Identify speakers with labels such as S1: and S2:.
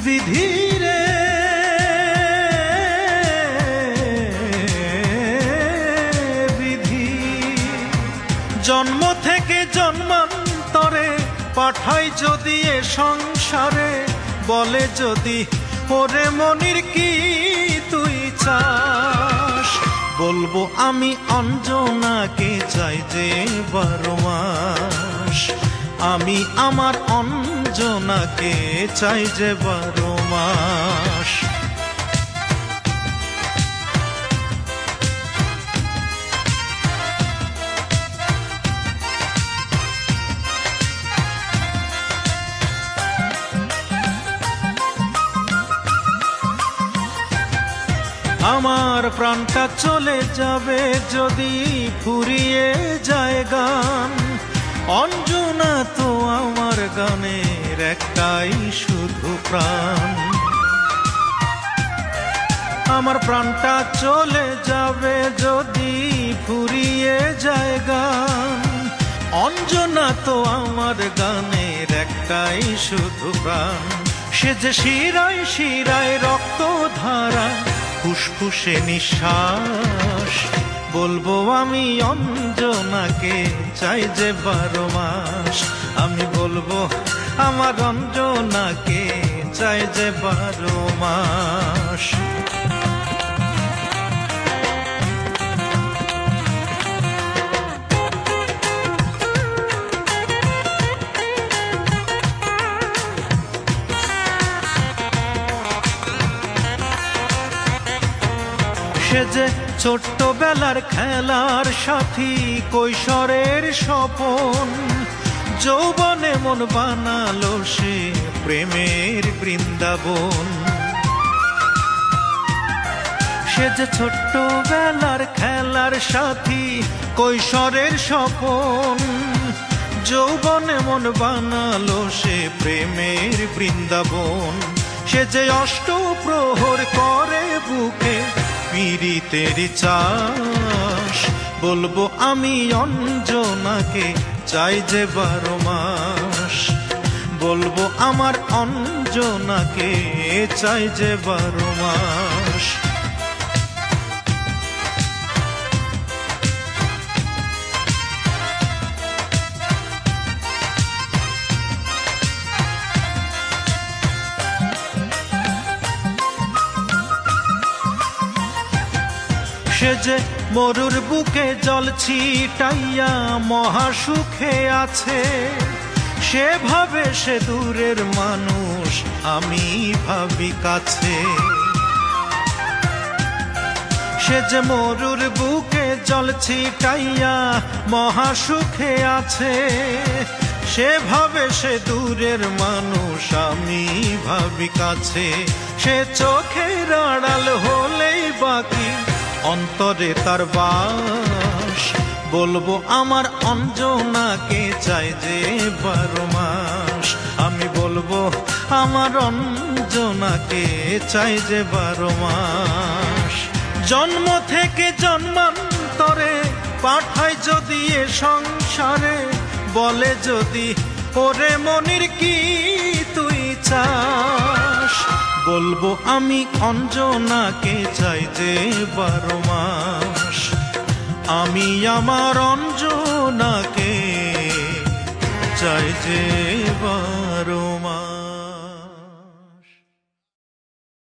S1: বিধিরে বিধি, জন্ম থেকে জন্মান্তরে পাঠাই যদি এ সংসারে, বলে যদি ওরে মনির কি তুই চাস, বলবো আমি অঞ্জনাকে চাই যে 12 মাস, আমি আমার অঞ্জনাকে চাই যে 12 মাস। আমার প্রাণটা চলে যাবে যদি ফুরিয়ে যায় গান, অঞ্জনা তো আমার গানের একটাই শুধু প্রাণ। আমার প্রাণটা চলে যাবে যদি ফুরিয়ে যায় গান, অঞ্জনা তো আমার গানের একটাই শুধু প্রাণ। সে যে শিরায় শিরায় রক্ত ধারা, ফুসফুসে নিঃশ্বাস, বলবো আমি অঞ্জনাকে চাই যে 12 মাস, আমি বলবো আমার অঞ্জনাকে চাই যে 12 মাস। সে যে ছোট্টবেলার খেলার সাথী, কৈশোরের স্বপন, যৌবনে মন বানালো সে প্রেমের বৃন্দাবন। সে যে ছোট্টবেলার খেলার সাথী, কৈশোরের স্বপন, যৌবনে মন বানালো সে প্রেমের বৃন্দাবন। সে যে অষ্টপ্রহর করে বুকে পীড়িতের চাষ, বলবো আমি অঞ্জনাকে চাই যে 12 মাস, বলবো আমার অঞ্জনাকে চাই যে 12 মাস। সে যে মরুর বুকে জল ছিটাইয়া মহাসুখে আছে, সে ভাবে সে দূরের মানুষ, আমি ভাবি কাছে। সে যে মরুর বুকে জল ছিটাইয়া মহাসুখে আছে, সে ভাবে সে দূরের মানুষ, আমি ভাবি কাছে। সে চোখের আড়াল হলেই বাকি অন্তরে তার বাস, বলবো আমার অঞ্জনাকে চাই যে 12 মাস, আমি বলবো আমার অঞ্জনাকে চাই যে 12 মাস। জন্ম থেকে জন্মান্তরে পাঠাই যদি এ সংসারে, বলে যদি ওরে মনির কি তুই চাস, বলবো আমি অঞ্জনাকে চাই যে 12 মাস, আমি আমার অঞ্জনাকে চাই যে 12 মাস।